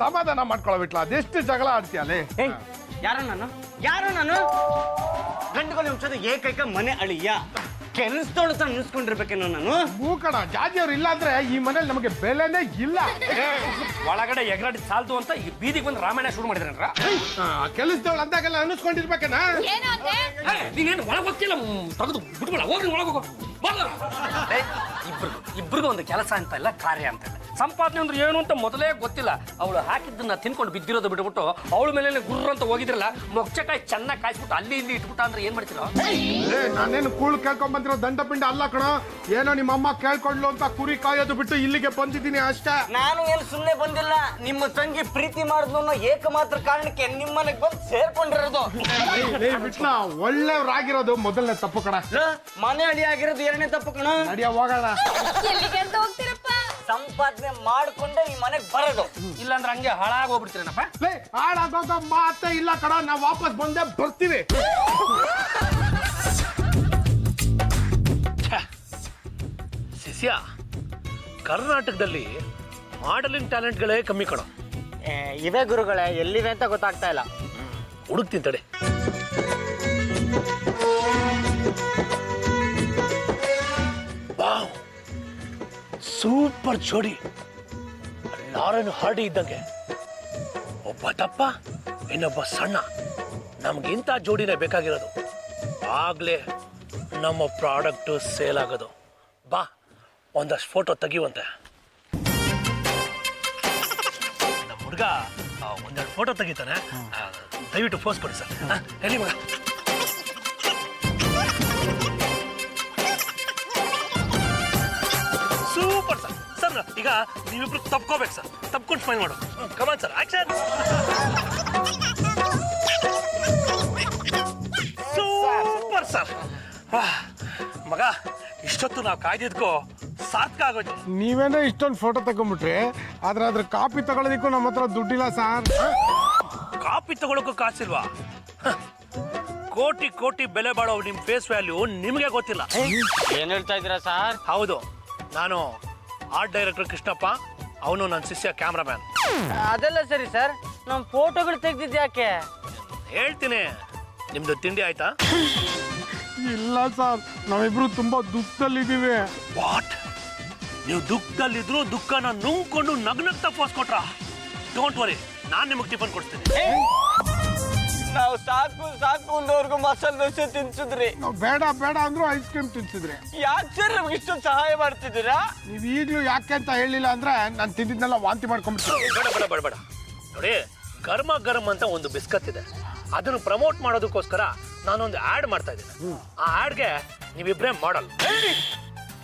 ಸಮಾಧಾನ ಮಾಡ್ಕೊಳ್ಬಿಟ್ಲ ಅದೆಷ್ಟು ಜಗಳ ಆಡ್ತೀಯಲ್ಲೇ ಯಾರು ನಾನು ಗಂಡುಗಳು ನಿಮಿಷದ ಏಕೈಕ ಮನೆ ಅಳಿಯ ಕೆಲಸದೋಳ ನಿಲ್ಸ್ಕೊಂಡಿರ್ಬೇಕೇನೋ ನಾನು ಮೂಕಣ ಜಾಜಿಯವ್ರು ಇಲ್ಲ ಅಂದ್ರೆ ಈ ಮನೇಲಿ ನಮಗೆ ಬೆಲೆನೇ ಇಲ್ಲ. ಒಳಗಡೆ ಎಗರಾಡಿ ಸಾಲ್ದು ಅಂತ ಈ ಬೀದಿಗೆ ಬಂದು ರಾಮಾಯಣ ಶುರು ಮಾಡಿದ್ರನ್ರ ಕೆಲಸದವಳು ಅಂದಾಗೆಲ್ಲ ಅನಿಸ್ಕೊಂಡಿರ್ಬೇಕನ. ನೀನೇನು ಒಳಗೆ ಹೋಗ್ತಿಲ್ಲ, ತೆಗೆದು ಬಿಟ್ಬಿಡ, ಹೋಗ್ರಿ ಒಳಗೆ ಹೋಗೋ. ಇಬ್ರಿಗೂ ಒಂದು ಕೆಲಸ ಅಂತ ಇಲ್ಲ, ಕಾರ್ಯ ಅಂತ ಇಲ್ಲ. ಸಂಪಾದನೆ ಅಂದ್ರೆ ಏನು ಅಂತ ಮೊದಲೇ ಗೊತ್ತಿಲ್ಲ. ಅವಳು ಹಾಕಿದ್ದನ್ನ ತಿನ್ಕೊಂಡು ಬಿದ್ದಿರೋದು ಬಿಟ್ಬಿಟ್ಟು ಅವಳ ಮೇಲೆ ಗುರ್ರ ಅಂತ ಹೋಗಿದ್ರಲ್ಲ, ಮೊಗ್ಚಕಾಯಿ ಚೆನ್ನಾಗಿ ಕಾಯಿಸ್ಬಿಟ್ಟು ಅಲ್ಲಿ ಇಲ್ಲಿ ಇಟ್ಬಿಟ್ಟ ಅಂದ್ರೆ ಏನ್ ಮಾಡ್ತೀರ? ನಾನೇನು ಕೂಳು ಕೇಳ್ಕೊಂಡ್ ಬಂದಿರೋ ದಂಡ ಪಿಂಡ ಅಲ್ಲ ಕಣ. ಏನೋ ನಿಮ್ಮ ಅಮ್ಮ ಕೇಳ್ಕೊಂಡ್ಲು ಅಂತ ಕುರಿ ಕಾಯೋದು ಬಿಟ್ಟು ಇಲ್ಲಿಗೆ ಬಂದಿದ್ದೀನಿ ಅಷ್ಟೇ. ನಾನು ಏನು ಸುಮ್ಮನೆ ಬಂದಿಲ್ಲ, ನಿಮ್ಮ ತಂಗಿ ಪ್ರೀತಿ ಮಾಡಿದ್ಲು ಅನ್ನೋ ಏಕಮಾತ್ರ ಕಾರಣಕ್ಕೆ ನಿಮ್ಮನೆಗೆ ಬಂದು ಸೇರ್ಕೊಂಡಿರೋದು. ಬಿಟ್ಲ ಒಳ್ಳೆಯವ್ರಾಗಿರೋದು ಮೊದಲನೇ ತಪ್ಪು ಕಣ. ಮನೆ ಅಳಿ ಆಗಿರೋದು ಎರಡನೇ ತಪ್ಪು ಕಣ. ನಡಿಯ ಹೋಗೋಣ. ಸಂಪಾದನೆ ಮಾಡ್ಕೊಂಡೆ ಈ ಮನೆಗೆ ಬರೋದು, ಇಲ್ಲಾಂದ್ರೆ ಹಂಗೆ ಹಾಳಾಗಿ ಹೋಗ್ಬಿಡ್ತೀರೇನಪ್ಪ. ಹಾಳಾಗೋಗ ಮಾತೇ ಇಲ್ಲ ಕಣ. ನಾವು ವಾಪಸ್ ಬಂದೇ ಬರ್ತೀವಿ. ಶಿಷ್ಯ, ಕರ್ನಾಟಕದಲ್ಲಿ ಮಾಡಲಿಂಗ್ ಟ್ಯಾಲೆಂಟ್ಗಳೇ ಕಮ್ಮಿ ಕಣ. ಇವೆ ಗುರುಗಳೇ, ಎಲ್ಲಿವೆ ಅಂತ ಗೊತ್ತಾಗ್ತಾ ಇಲ್ಲ. ಹುಡುಕ್ತೀನಿ ತಡೆ. ವಾವ್, ಸೂಪರ್ ಜೋಡಿ. ಲಾರೆನ್ ಹಾರ್ಡಿ ಇದ್ದಂಗೆ, ಒಬ್ಬ ದಪ್ಪ ಇನ್ನೊಬ್ಬ ಸಣ್ಣ. ನಮ್ಗಿಂತ ಜೋಡಿನೇ ಬೇಕಾಗಿರೋದು. ಆಗ್ಲೇ ನಮ್ಮ ಪ್ರಾಡಕ್ಟ್ ಸೇಲ್ ಆಗೋದು. ಬಾ, ಒಂದಷ್ಟು ಫೋಟೋ ತೆಗಿಯುವಂತೆ. ನಮ್ಮ ಹುಡುಗ ಒಂದೆರಡು ಫೋಟೋ ತೆಗಿತಾನೆ, ದಯವಿಟ್ಟು ಫೋಸ್ ಕೊಡಿ ಸರ್. ಹೇಳಿ ಮಗ. Super sir. ಸರ್ ಈಗ ನೀವಿಬ್ರು ತಪ್ಕೋಬೇಕು ಸರ್. ತಪ್ಕೊಂಡು ಸ್ಮೈಲ್ ಮಾಡು. Come on sir, action. Super sir. ಮಗ, ಇಷ್ಟೊತ್ತು ನಾವು ಕಾಯ್ದಿದ್ಕೋ ಸಾರ್ಥಕ ಆಗೋಯ್ತು. ನೀವೇನೋ ಇಷ್ಟೊಂದು ಫೋಟೋ ತಗೊಂಡ್ಬಿಟ್ರಿ, ಆದ್ರೆ ಅದ್ರ ಕಾಪಿ ತಗೊಳ್ಳೋದಕ್ಕೂ ನಮ್ಮ ಹತ್ರ ದುಡ್ಡಿಲ್ಲ ಸರ್. ಕಾಪಿ ತಗೊಳಕ್ಕೂ ಕಾಸಿಲ್ವಾ? ಕೋಟಿ ಕೋಟಿ ಬೆಲೆ ಬಾಳೋ ನಿಮ್ ಫೇಸ್ ವ್ಯಾಲ್ಯೂ ನಿಮಗೆ ಗೊತ್ತಿಲ್ಲ. ಏನ್ ಹೇಳ್ತಾ ಇದ್ದೀರಾ ಸರ್? ಹೌದು, ನಾನು ಆರ್ಟ್ ಡೈರೆಕ್ಟರ್ ಕೃಷ್ಣಪ್ಪ, ಅವನು ನನ್ನ ಶಿಷ್ಯ ಕ್ಯಾಮ್ರಾಮ್ಯಾನ್. ಅದೆಲ್ಲ ಸರಿ ಸರ್, ನಮ್ ಫೋಟೋಗಳು ತೆಗ್ದಿದ್ ಯಾಕೆ? ಹೇಳ್ತೀನಿ. ನಿಮ್ದು ತಿಂಡಿ ಆಯ್ತಾ? ಇಲ್ಲ ಸರ್, ನಾವಿಬ್ರು ತುಂಬಾ ದುಃಖದಲ್ಲಿದ್ದೀವಿ. ವಾಟ್? ನೀವು ದುಃಖದಲ್ಲಿದ್ರು ದುಃಖನ ನುಂಗ್ಕೊಂಡು ನಗ್ನಗ್ತಾ ಪೋಸ್ ಕೊಟ್ರ? ಡೋಂಟ್ ವರಿ, ನಾನ್ ನಿಮಗೆ ಟಿಫನ್ ಕೊಡ್ತೀನಿ. ನಾವು ಸಾಕು ಸಾಕು ಅಂದವ್ರಿಗೂ ಮಸಾಲೆ ದೋಸೆ ತಿನ್ಸಿದ್ರಿ, ನಾವು ಬೇಡ ಬೇಡ ಅಂದ್ರು ಐಸ್ ಕ್ರೀಮ್ ತಿನ್ಸಿದ್ರಿ. ಯಾಕೆ ಸರ್ ನಮ್ಗೆ ಇಷ್ಟೊಂದು ಸಹಾಯ ಮಾಡ್ತಿದ್ದೀರಾ? ನೀವ್ ಈಗ್ಲೂ ಯಾಕೆ ಅಂತ ಹೇಳಿಲ್ಲ ಅಂದ್ರೆ ನಾನು ತಿಂದಿದ್ನೆಲ್ಲ ವಾಂತಿ ಮಾಡ್ಕೊಂಡ್ಬಿಡ್ತೀನಿ. ಬೇಡ ಬೇಡ ಬೇಡ ಬೇಡ. ನೋಡಿ, ಗರ್ಮ ಗರಂ ಅಂತ ಒಂದು ಬಿಸ್ಕತ್ ಇದೆ. ಅದನ್ನು ಪ್ರಮೋಟ್ ಮಾಡೋದಕ್ಕೋಸ್ಕರ ನಾನೊಂದು ಆಡ್ ಮಾಡ್ತಾ ಇದ್ದೀನಿ. ಆ ಆಡ್ಗೆ ನೀವಿಬ್ರೇ ಮಾಡಲ್.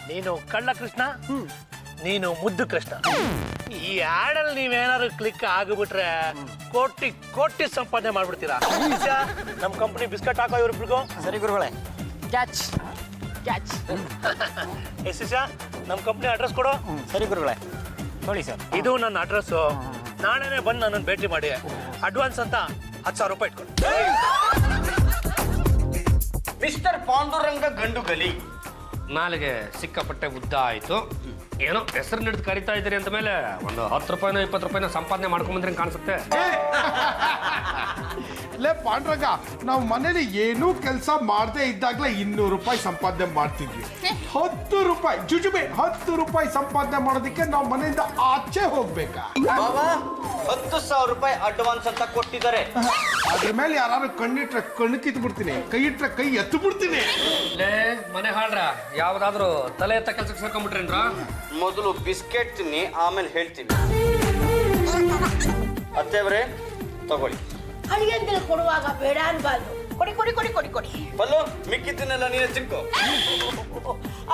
ನೀನು ಕಳ್ಳ ಕೃಷ್ಣ, ನೀನು ಮುದ್ದು ಕೃಷ್ಣ. ಈ ಆಡಲ್ಲಿ ನೀವೇನಾದ್ರು ಕ್ಲಿಕ್ ಆಗಿಬಿಟ್ರೆ ಕೋಟಿ ಕೋಟಿ ಸಂಪಾದನೆ ಮಾಡ್ಬಿಡ್ತೀರಾ. ನಮ್ ಕಂಪನಿ ಬಿಸ್ಕಟ್ ಹಾಕೋ ಇವ್ರಿಬ್ರಿಗೂ. ಸರಿ ಗುರುಗಳೇ, ಕ್ಯಾಚ್ ಕ್ಯಾಚ್. ಶಿಷ್ಯ, ನಮ್ ಕಂಪನಿ ಅಡ್ರೆಸ್ ಕೊಡು. ಸರಿ ಗುರುಗಳೇ, ನೋಡಿ ಸರ್, ಇದು ನನ್ನ ಅಡ್ರೆಸ್. ನಾಳೆನೆ ಬಂದು ನನ್ನನ್ನು ಭೇಟಿ ಮಾಡಿ. ಅಡ್ವಾನ್ಸ್ ಅಂತ 10,000 ರೂಪಾಯಿ ಇಟ್ಕೊಂಡು. ಮಿಸ್ಟರ್ ಪಾಂಡುರಂಗ ಗಂಡುಗಲಿ, ನಾಲಿಗೆ ಸಿಕ್ಕಾಪಟ್ಟೆ ಉದ್ದ ಆಯ್ತು. ಏನೋ ಹೆಸರು ಹಿಡಿದು ಕರಿತಾ ಇದ್ದೀರಿ ಅಂತ ಮೇಲೆ ಒಂದು 10 ರೂಪಾಯಿನೋ 20 ರೂಪಾಯಿನೋ ಸಂಪಾದನೆ ಮಾಡ್ಕೊಂಬಂದ್ರೆ ಕಾಣಿಸುತ್ತೆ. ಲೇ ಪಾಂಡ್ರಂಗ, ನಾವು ಮನೇಲಿ ಏನೂ ಕೆಲಸ ಮಾಡದೇ ಇದ್ದಾಗಲೇ 200 ರೂಪಾಯಿ ಸಂಪಾದನೆ ಮಾಡ್ತಿದ್ವಿ. 10 ರೂಪಾಯಿ ಜುಜುಬೆ 10 ರೂಪಾಯಿ ಸಂಪಾದನೆ ಮಾಡೋದಕ್ಕೆ ನಾವು ಮನೆಯಿಂದ ಆಚೆ ಹೋಗ್ಬೇಕಾ? 10,000 ರೂಪಾಯಿ ಅಡ್ವಾನ್ಸ್ ಅಂತ ಕೊಟ್ಟಿದ್ದಾರೆ. ಅದ್ರ ಮೇಲೆ ಯಾರು ಕಣ್ಣಿಟ್ರೆ ಕಣ್ಣು ಕಿತ್ತು ಬಿಡ್ತೀನಿ, ಕೈ ಇಟ್ರೆ ಕೈ ಎತ್ತು ಬಿಡ್ತೀನಿ. ಮನೆ ಹಾಳ್ರ ಯಾವ್ದಾದ್ರು ತಲೆ ಎತ್ತ ಕೆಲ್ಸಕ್ಕೆ ಸೇರ್ಕೊಂಡ್ಬಿಟ್ರೇನ್ರ? ಮೊದಲು ಬಿಸ್ಕೆಟ್ ತಿನ್ನಿ, ಆಮೇಲೆ ಹೇಳ್ತೀನಿ. ಅತ್ತೇವ್ರೆ ತಗೊಳ್ಳಿ. ಅಳಿಯಂದಿರು ಕೊಡುವಾಗ ಬೇಡ ಅನ್ಬಾರ್ದು. ಕೊಡಿ ಕೊಡಿ ಕೊಡಿ ಕೊಡಿ ಕೊಡಿ. ಬಲ್ಲು, ಮಿಕ್ಕಿದ್ದನ್ನೆಲ್ಲ ನೀನೇ ತಿನ್ಕೋ.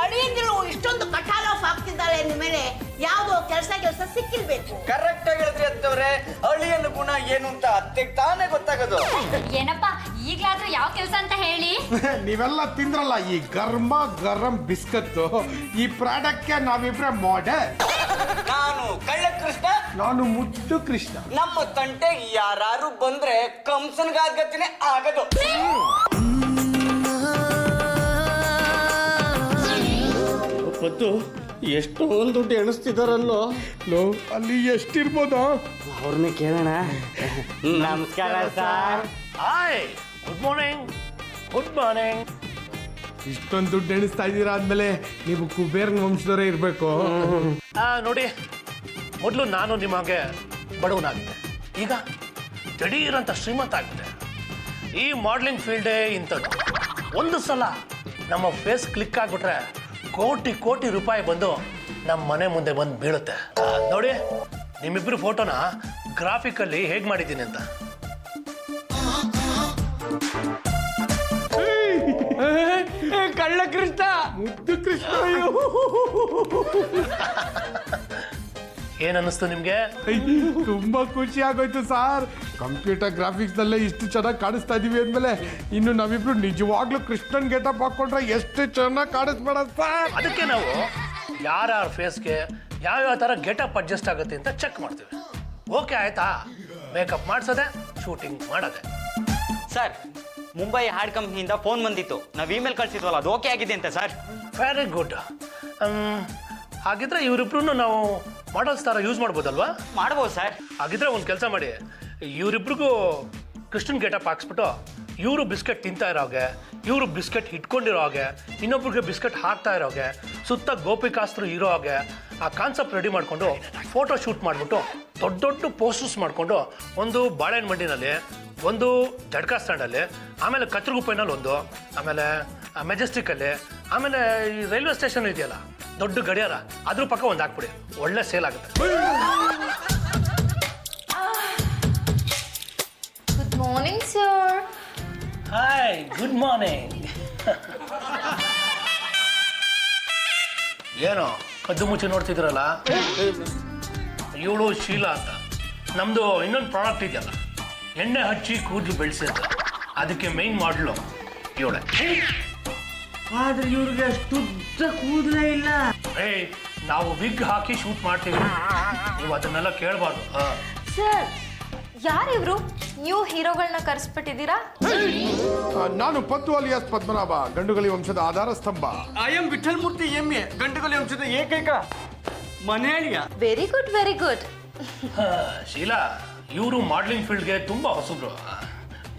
ಅಳಿಯಂದಿರು ಇಷ್ಟೊಂದು ಕಠಾಲ ಆಗ್ತಿದ್ದಾರೆ ಅಂದ ಮೇಲೆ ಯಾವುದೋ ಕೆಲಸ ಸಿಕ್ಕಿರ್ಬೇಕು. ಕರೆಕ್ಟ್ ಆಗಿ ಹೇಳಿದ್ರಿ ಅತ್ತವ್ರೆ. ಅಳಿಯನ ಗುಣ ಏನು ಅಂತ ಅತ್ತೆಗೆ ತಾನೇ ಗೊತ್ತಾಗೋದು. ಏನಪ್ಪ, ಈಗ್ಲಾದ್ರೂ ಯಾವ ಕೆಲಸ ಅಂತ ಹೇಳಿ. ನೀವೆಲ್ಲ ತಿಂದ್ರಲ್ಲ ಈ ಗರ್ಮ ಗರಂ ಬಿಸ್ಕತ್, ಈ ಪ್ರಾಡಕ್ಟ್ಗೆ ನಾವಿಬ್ರೆ ಮಾಡೆಲ್. ನಾನು ಕಳ್ಳ ಕೃಷ್ಣ, ನಾನು ಮುದ್ದು ಕೃಷ್ಣ. ನಮ್ಮ ತಂಟೆಗೆ ಯಾರು ಬಂದ್ರೆ ಕಂಸನ್ಗಾಗತಿನೇ ಆಗದು. ಗೊತ್ತು ಎಷ್ಟೊಂದು ದುಡ್ಡು ಎಣಿಸ್ತಿದಾರಲ್ಲೋ. ಲೋ ಅಲ್ಲಿ ಎಷ್ಟಿರ್ಬೋದಾ? ಅವ್ರನ್ನೇ ಕೇಳೋಣ. ನಮಸ್ಕಾರ sir. Hi, good morning. Good morning. ಇಷ್ಟೊಂದು ದುಡ್ಡು ಎಣಿಸ್ತಾ ಇದ್ದೀರಾ ಆದ್ಮೇಲೆ ನೀವು ಕುಬೇರನ ವಂಶದವರೇ ಇರಬೇಕು. ನೋಡಿ, ಮೊದಲು ನಾನು ನಿಮಗೆ ಬಡವನಾಗಿದ್ದೆ, ಈಗ ದಿಢೀರಂತ ಶ್ರೀಮಂತ ಆಗಿದೆ. ಈ ಮಾಡ್ಲಿಂಗ್ ಫೀಲ್ಡೇ ಇಂಥದ್ದು. ಒಂದು ಸಲ ನಮ್ಮ ಫೇಸ್ ಕ್ಲಿಕ್ ಆಗಿಬಿಟ್ರೆ ಕೋಟಿ ಕೋಟಿ ರೂಪಾಯಿ ಬಂದು ನಮ್ಮ ಮನೆ ಮುಂದೆ ಬಂದು ಬೀಳುತ್ತೆ. ನೋಡಿ, ನಿಮ್ಮಿಬ್ಬರು ಫೋಟೋನ ಗ್ರಾಫಿಕಲ್ಲಿ ಹೇಗೆ ಮಾಡಿದ್ದೀನಿ ಅಂತ. ಕಳ್ಳ ಕೃಷ್ಣ, ಮುದ್ದು ಕೃಷ್ಣ. ಏನನ್ನಿಸ್ತು ನಿಮಗೆ? ತುಂಬಾ ಖುಷಿ ಆಗೋಯ್ತು ಸರ್. ಕಂಪ್ಯೂಟರ್ ಗ್ರಾಫಿಕ್ಸ್ ನಲ್ಲೇ ಇಷ್ಟು ಚೆನ್ನಾಗಿ ಕಾಣಿಸ್ತಾ ಇದೀವಿ ಅಂದ್ಮೇಲೆ ಇನ್ನು ನಾವಿಬ್ರು ನಿಜವಾಗ್ಲೂ ಕೃಷ್ಣನ್ ಗೆಟಪ್ ಹಾಕೊಂಡ್ರೆ ಎಷ್ಟು ಚೆನ್ನಾಗಿ ಕಾಣಿಸ್ಬೇಡ ಸರ್. ಅದಕ್ಕೆ ನಾವು ಯಾರ್ಯಾರ ಫೇಸ್ಗೆ ಯಾವ್ಯಾವ ಥರ ಗೆಟಪ್ ಅಡ್ಜಸ್ಟ್ ಆಗುತ್ತೆ ಅಂತ ಚೆಕ್ ಮಾಡ್ತೀವಿ. ಓಕೆ ಆಯ್ತಾ? ಮೇಕಪ್ ಮಾಡಿಸೋದೆ, ಶೂಟಿಂಗ್ ಮಾಡೋದೆ. ಸರ್, ಮುಂಬೈ ಹಾಡ್ ಕಂಪ್ನಿಯಿಂದ ಫೋನ್ ಬಂದಿತ್ತು. ನಾವು ಇಮೇಲ್ ಕಳ್ಸಿದ್ವಲ್ಲ, ಅದು ಓಕೆ ಆಗಿದೆ ಅಂತ ಸರ್. Very good. ಹಾಗಿದ್ರೆ ಇವರಿಬ್ರು ನಾವು ಮಾಡಲ್ಸ್ ಥರ ಯೂಸ್ ಮಾಡ್ಬೋದಲ್ವಾ? ಮಾಡ್ಬೋದು ಸರ್. ಹಾಗಿದ್ರೆ ಒಂದು ಕೆಲಸ ಮಾಡಿ, ಇವರಿಬ್ರಿಗೂ ಕೃಷ್ಣನ್ ಗೆಟಪ್ ಹಾಕ್ಸ್ಬಿಟ್ಟು ಇವರು ಬಿಸ್ಕೆಟ್ ತಿಂತಾ ಇರೋ ಹಾಗೆ, ಇವರು ಬಿಸ್ಕೆಟ್ ಇಟ್ಕೊಂಡಿರೋ ಹಾಗೆ, ಇನ್ನೊಬ್ರಿಗೆ ಬಿಸ್ಕೆಟ್ ಹಾಕ್ತಾ ಇರೋ ಹಾಗೆ, ಸುತ್ತ ಗೋಪಿಕಾಸ್ತ್ರು ಇರೋ ಹಾಗೆ ಆ ಕಾನ್ಸೆಪ್ಟ್ ರೆಡಿ ಮಾಡಿಕೊಂಡು ಫೋಟೋ ಶೂಟ್ ಮಾಡಿಬಿಟ್ಟು ದೊಡ್ಡ ದೊಡ್ಡ ಪೋಸ್ಟರ್ಸ್ ಮಾಡಿಕೊಂಡು ಒಂದು ಬಾಳೆಹಣ್ಣು ಮಂಡಿನಲ್ಲಿ, ಒಂದು ಜಡ್ಕಾ ಸ್ಟ್ಯಾಂಡಲ್ಲಿ, ಆಮೇಲೆ ಕತ್ರಗುಪ್ಪೆನಲ್ಲಿ ಒಂದು, ಆಮೇಲೆ ಮೆಜೆಸ್ಟಿಕ್ಕಲ್ಲಿ, ಆಮೇಲೆ ಈ ರೈಲ್ವೆ ಸ್ಟೇಷನ್ ಇದೆಯಲ್ಲ ದೊಡ್ಡ ಗಡಿಯಾರ, ಅದ್ರ ಪಕ್ಕ ಒಂದು ಹಾಕ್ಬಿಡಿ. ಒಳ್ಳೆ ಸೇಲ್ ಆಗುತ್ತೆ. Good morning sir. Hi, good morning. ಏನೋ ಕದ್ದು ಮುಚ್ಚಿ ನೋಡ್ತಿದ್ರಲ್ಲ, ಇವಳು ಶೀಲಾ ಅಂತ. ನಮ್ಮದು ಇನ್ನೊಂದು ಪ್ರಾಡಕ್ಟ್ ಇದೆಯಲ್ಲ, ಎಣ್ಣೆ ಹಚ್ಚಿ ಕೂದಲು ಬೆಳೆಸಿ ಅಂತ, ಅದಕ್ಕೆ ಮೇನ್ ಮಾಡಲು ಇವಳೆ. ಆದ್ರೆ ಇವ್ರಿಗೆ ಅಷ್ಟುದ್ದ ಕೂದಲೇ ಇಲ್ಲ. ಏಯ್, ನಾವು ವಿಗ್ ಹಾಕಿ ಶೂಟ್ ಮಾಡ್ತೀವಿ, ನೀವು ಅದನ್ನೆಲ್ಲ ಕೇಳಬಾರ್ದು. ಸರ್, ಯಾರಿವ್ರು ನ್ಯೂ ಹೀರೋಗಳನ್ನ ಕರೆಸ್ಬಿಟ್ಟಿದ್ದೀರಾ? ನಾನು ಪದ್ದು ಅಲಿಯಾಸ್ ಪದ್ಮನಾಭ, ಗಂಡುಗಲಿ ವಂಶದ ಆಧಾರ ಸ್ತಂಭ. ಐ ಎಂ ವಿಠಲ್ ಮೂರ್ತಿ ಎಮ್ಮೆ, ಗಂಟುಗಲಿ ವಂಶದ ಏಕೈಕ ಮನೆಯಲ್ಲಿಯ. Very good, very good. Sheela, ಇವರು ಮಾಡ್ಲಿಂಗ್ ಫೀಲ್ಡ್ಗೆ ತುಂಬಾ ಹೊಸಬ್ರು.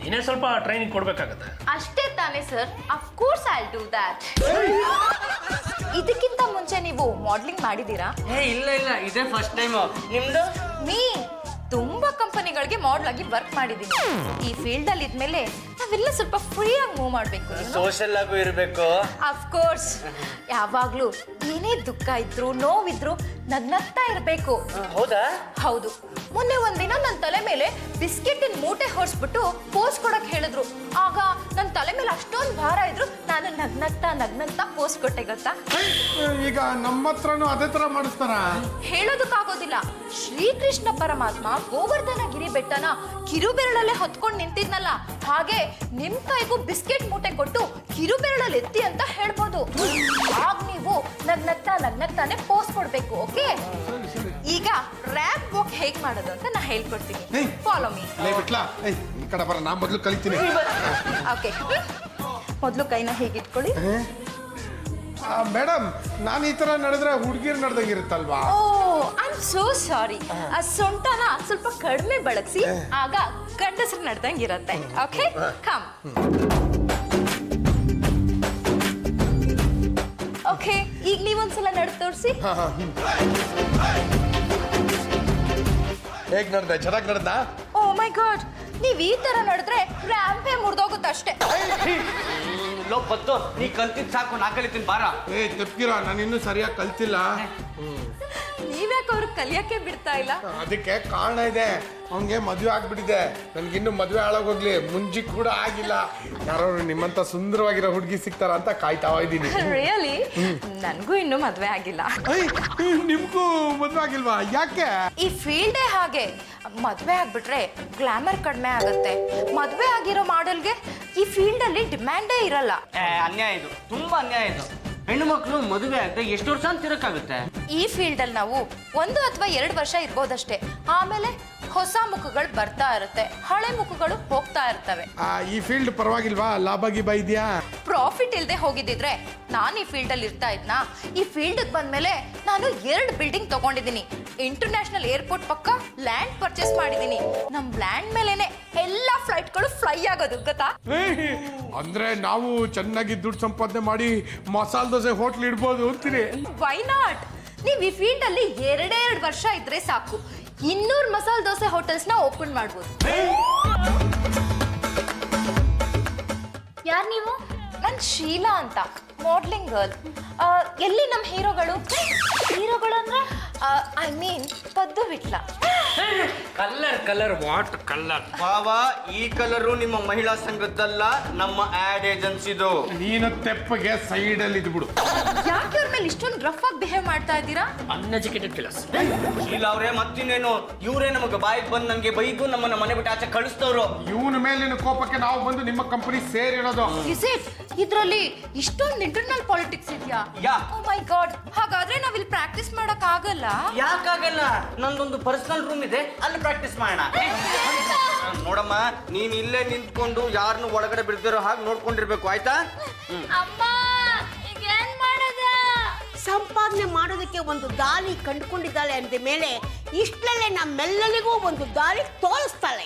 ನೀನೇ ಸ್ವಲ್ಪ ಟ್ರೈನಿಂಗ್ ಕೊಡ್ಬೇಕಾಗತ್ತೆ. ಅಷ್ಟೇ ತಾನೇ sir? Of course I will do that. ಇದಕ್ಕಿಂತ ಮುಂಚೆ ನೀವು ಮಾಡ್ಲಿಂಗ್ ಮಾಡಿದ್ದೀರಾ? ಇಲ್ಲ ಇಲ್ಲ, ಇದೇ ಫಸ್ಟ್ ಟೈಮ್. ನಿಮ್ದು? ಮೀ ತುಂಬಾ ಕಂಪನಿಗಳಿಗೆ ಮಾಡೆಲ್ ಆಗಿ ವರ್ಕ್ ಮಾಡಿದ್ದೀನಿ. ಈ ಫೀಲ್ಡ್ ಅಲ್ಲಿ ಇದ್ಮೇಲೆ ನಾವೆಲ್ಲ ಸ್ವಲ್ಪ ಫ್ರೀ ಆಗಿ ಮೂವ್ ಮಾಡಬೇಕು. ಸೋಷಲ್ ಆಗು ಇರಬೇಕು. Of course. ಯಾವಾಗ್ಲೂ ಏನೇ ದುಃಖ ಇದ್ರು ನೋವಿದ್ರು ನಗ್ನಗ್ತಾ ಇರಬೇಕು. ಹೌದಾ? ಹೌದು. ಮೊನ್ನೆ ಒಂದಿನ ನನ್ನ ತಲೆ ಮೇಲೆ ಬಿಸ್ಕೆಟಿನ ಮೂಟೆ ಹೊರಿಸ್ಬಿಟ್ಟು ಪೋಸ್ ಕೊಡಕ್ ಹೇಳಿದ್ರು. ಆಗ ನನ್ನ ತಲೆ ಮೇಲೆ ಅಷ್ಟೊಂದು ಭಾರ ಇದ್ರು ನಾನು ನಗ್ನಗ್ತಾ ಪೋಸ್ ಕೊಟ್ಟೆ ಗೊತ್ತಾ? ಈಗ ನಮ್ಮ ಹತ್ರನೂ ಅದೇ ತರ ಮಾಡಿಸ್ತಾರ? ಹೇಳೋದಕ್ಕಾಗೋದಿಲ್ಲ. ಶ್ರೀಕೃಷ್ಣ ಪರಮಾತ್ಮ ಗೋವರ್ಧನ ಗಿರಿ ಬೆಟ್ಟನ ಕಿರುಬೆರಳಲ್ಲೇ ಹೊತ್ಕೊಂಡು ನಿಂತಿದ್ನಲ್ಲ, ಹಾಗೆ ನಿಮ್ ಕೈಗೂ ಬಿಸ್ಕೆಟ್ ಮೂಟೆ ಕೊಟ್ಟು ಕಿರುಬೆರಳಲ್ಲಿ ಎತ್ತಿ ಅಂತ ಹೇಳ್ಬೋದು. ಆಗ ನೀವು ನಗ್ನಗ್ತಾನೆ ಪೋಸ್ ಕೊಡ್ಬೇಕು. ಓಕೆ? ಈಗ ರ್ಯಾಂಪ್ ವಾಕ್ ಹೇಗ್ ಮಾಡೋದು ಅಂತ ನಾ ಹೇಳ್ಕೊಡ್ತೀನಿ. Follow me. ಬಿಟ್ಲಾ ಈ ಕಡೆ ಬರ, ನಾ ಮೊದಲು ಕಲಿತೀನಿ. ಓಕೆ, ಮೊದಲು ಕೈನ ಹೇಗಿಟ್ಕೊಳ್ಳಿ. ಮೇಡಮ್, ನಾನು ಈ ತರ ನಡೆದ್ರೆ ಹುಡುಗಿರು ನಡೆದಂಗಿರುತ್ತಲ್ವಾ? ಓ, ಐ ಆಮ್ ಸೋ ಸಾರಿ. ಆ ಸೊಂಟನ ಸ್ವಲ್ಪ ಕಡಿಮೆ ಬಳಸಿ, ಆಗ ಗಂಡಸರು ನಡ್ದಂಗಿರತ್ತೆ. Okay, come. ಓಕೆ, ಈಗ ನೀವೊಂದ್ಸಲ ನಡ್ ತೋರಿಸಿ. ಹೇಗ್ ನಡೆದ? ಚೆನ್ನಾಗಿ ನಡೆದ? ಓ ಮೈ ಗಾಡ್, ನೀವ್ ಈ ತರ ನಡೆದ್ರೆ ರ್ಯಾಂಪೇ ಮುರಿದೋಗುತ್ತಷ್ಟೇ. ಲೋ ಪತ್ತು, ನೀ ಕಲ್ತಿದ್ ಸಾಕು, ನಾ ಕಲಿತೀನಿ ಬಾರ. ತಪ್ಪಿರೋ, ನಾನು ಇನ್ನೂ ಸರಿಯಾಗಿ ಕಲ್ತಿಲ್ಲ. ನೀವ್ಯಾಕೆ ಅವ್ರಿಗೆ ಕಲಿಯಕ್ಕೆ ಬಿಡ್ತಾ ಇಲ್ಲ? ಅದಕ್ಕೆ ಕಾರಣ ಇದೆ. ಅವನಿಗೆ ಮದುವೆ ಆಗ್ಬಿಟ್ಟಿದೆ. ನನ್ಗಿನ್ನು ಮದುವೆ ಹಾಳಾಗೋಗ್ಲಿ, ಮುಂಜಿ ಕೂಡ ಆಗಿಲ್ಲ. ಯಾರು ನಿಮ್ಮಂತ ಸುಂದರವಾಗಿರೋ ಹುಡುಗಿ ಸಿಗ್ತಾರ ಅಂತ ಕಾಯ್ತಾ ಇದ್ದೀನಿ. ರಿಯಲಿ? ನನ್ಗೂ ಇನ್ನೂ ಮದ್ವೆ ಆಗಿಲ್ಲ. ನಿಮ್ಗೂ ಮದುವೆ ಆಗಿಲ್ವಾ? ಯಾಕೆ? ಈ ಫೀಲ್ಡೇ ಹಾಗೆ. ಮದ್ವೆ ಆಗ್ಬಿಟ್ರೆ ಗ್ಲಾಮರ್ ಕಡಿಮೆ ಆಗುತ್ತೆ. ಮದ್ವೆ ಆಗಿರೋ ಮಾಡೆಲ್ಗೆ ಈ ಫೀಲ್ಡ್ ಅಲ್ಲಿ ಡಿಮ್ಯಾಂಡೇ ಇರಲ್ಲ. ಅನ್ಯಾಯ ಇದು, ತುಂಬಾ ಅನ್ಯಾಯ ಇದು. ಹೆಣ್ಣು ಮಕ್ಕಳು ಮದುವೆ ಆಗದೆ ಎಷ್ಟು ವರ್ಷ ಅಂತ ತಿರಕ್ಕಾಗುತ್ತೆ? ಈ ಫೀಲ್ಡ್ ಅಲ್ಲಿ ನಾವು 1 ಅಥವಾ 2 ವರ್ಷ ಇರ್ಬೋದಷ್ಟೇ. ಆಮೇಲೆ ಹೊಸ ಮುಖಗಳು ಬರ್ತಾ ಇರುತ್ತೆ, ಹಳೆ ಮುಖಗಳು ಹೋಗ್ತಾ ಇರ್ತವೆ. ಈ ಫೀಲ್ಡ್ ಪರವಾಗಿಲ್ವಾ? ಲಾಭ ಗೀಬ ಇದೆಯಾ? ಪ್ರಾಫಿಟ್ ಇಲ್ಲದೆ ಹೋಗಿದ್ದಿದ್ರೆ ನಾನು ಈ ಫೀಲ್ಡ್ ಅಲ್ಲಿ ಇರ್ತಾ ಇದ್ನಾ? ಈ ಫೀಲ್ಡ್ ಬಂದ್ಮೇಲೆ ನಾನು 2 ಬಿಲ್ಡಿಂಗ್ ತಗೊಂಡಿದ್ದೀನಿ, ಇಂಟರ್ನ್ಯಾಷನಲ್ ಏರ್ಪೋರ್ಟ್ ಪಕ್ಕ ಲ್ಯಾಂಡ್ ಪರ್ಚೇಸ್ ಮಾಡಿದ್ದೀನಿ. ನಮ್ ಲ್ಯಾಂಡ್ ಮೇಲೆನೆ ಎಲ್ಲಾ ಫ್ಲೈಟ್ಗಳು ಫ್ಲೈ ಆಗೋದು ಗೊತ್ತಾ? ಅಂದ್ರೆ ನಾವು ಚೆನ್ನಾಗಿ ದುಡ್ಡು ಸಂಪಾದನೆ ಮಾಡಿ ಮಸಾಲೆ ದೋಸೆ ಹೋಟ್ಲ್ ಇಡ್ಬೋದು ಅಂತೀರಿ? Why not? ನೀವ್ ಈ ಫೀಲ್ಡ್ ಅಲ್ಲಿ 2 ವರ್ಷ ಇದ್ರೆ ಸಾಕು, 200 ಮಸಾಲೆ ದೋಸೆ ಹೋಟೆಲ್ಸ್ ನ ಓಪನ್ ಮಾಡ್ಬೋದು. ಯಾರು ನೀವು? ನಾನ್ ಶೀಲಾ ಅಂತ, ಮಾಡ್ಲಿಂಗ್ ಗರ್ಲ್. ಎಲ್ಲಿ ನಮ್ಮ ಹೀರೋಗಳು? ಹೀರೋಗಳು ಅಂದ್ರೆ? I mean Paddu Vitla. Colour what colour? ಬಾವಾ, ಈ ಕಲರು ನಿಮ್ಮ ಮಹಿಳಾ ಸಂಘದ್ದಲ್ಲ, ನಮ್ಮ ಆಡ್ ಏಜೆನ್ಸಿದು. ನೀನು ತೆಪ್ಪಗೆ ಸೈಡ್ ಅಲ್ಲಿ ಇದ್ಬಿಡು. ಯಾಕೆ ಅವ್ರ ಮೇಲೆ ಇಷ್ಟೊಂದು ರಫ್ ಆಗಿ ಬಿಹೇವ್ ಮಾಡ್ತಾ ಇದ್ದೀರಾ? Uneducated killers. ಶೀಲಾ ಅವ್ರೆ, ಮತ್ತಿನ್ನೇನು ಇವರೇ ನಮಗೆ ಬಾಯಿಗೆ ಬಂದು ನನಗೆ ಬೈದು ನಮ್ಮನ್ನ ಮನೆ ಬಿಟ್ಟು ಆಚೆ ಕಳಿಸ್ತವ್ರು. ಇವನ ಮೇಲಿನ ಕೋಪಕ್ಕೆ ನಾವು ಬಂದು ನಿಮ್ಮ ಕಂಪನಿ ಸೇರಿರೋದು. Is it? ಇದ್ರಲ್ಲಿ ಇಷ್ಟೊಂದು ಇಂಟರ್ನಲ್ ಪಾಲಿಟಿಕ್ಸ್ ಇದೆಯಾ? ಓ ಮೈ ಗಾಡ್, ಹಾಗಾದ್ರೆ ನಾವ್ ಇಲ್ಲಿ ಪ್ರಾಕ್ಟೀಸ್ ಮಾಡಕ್ ಆಗಲ್ಲ? ಯಾಕಾಗಲ್ಲ? ನಂದೊಂದು ಪರ್ಸನಲ್ ರೂಮ್ ಇದೆ, ಅಲ್ಲಿ ಪ್ರಾಕ್ಟೀಸ್ ಮಾಡೋಣ. ನೋಡಮ್ಮ, ನೀನ್ ಇಲ್ಲೇ ನಿಂತ್ಕೊಂಡು ಯಾರನ್ನು ಒಳಗಡೆ ಬಿಡ್ತಿರೋ ಹಾಗೆ ನೋಡ್ಕೊಂಡಿರ್ಬೇಕು, ಆಯ್ತಾ? ಅಮ್ಮ, ಈಗ ಏನ್ ಮಾಡೋದ? ಸಂಪಾದನೆ ಮಾಡೋದಕ್ಕೆ ಒಂದು ದಾರಿ ಕಂಡುಕೊಂಡಿದ್ದಾಳೆ ಅಂದ ಮೇಲೆ ಇಷ್ಟರಲ್ಲೇ ನಮ್ಮೆಲ್ಲರಿಗೂ ಒಂದು ದಾರಿ ತೋರಿಸ್ತಾಳೆ.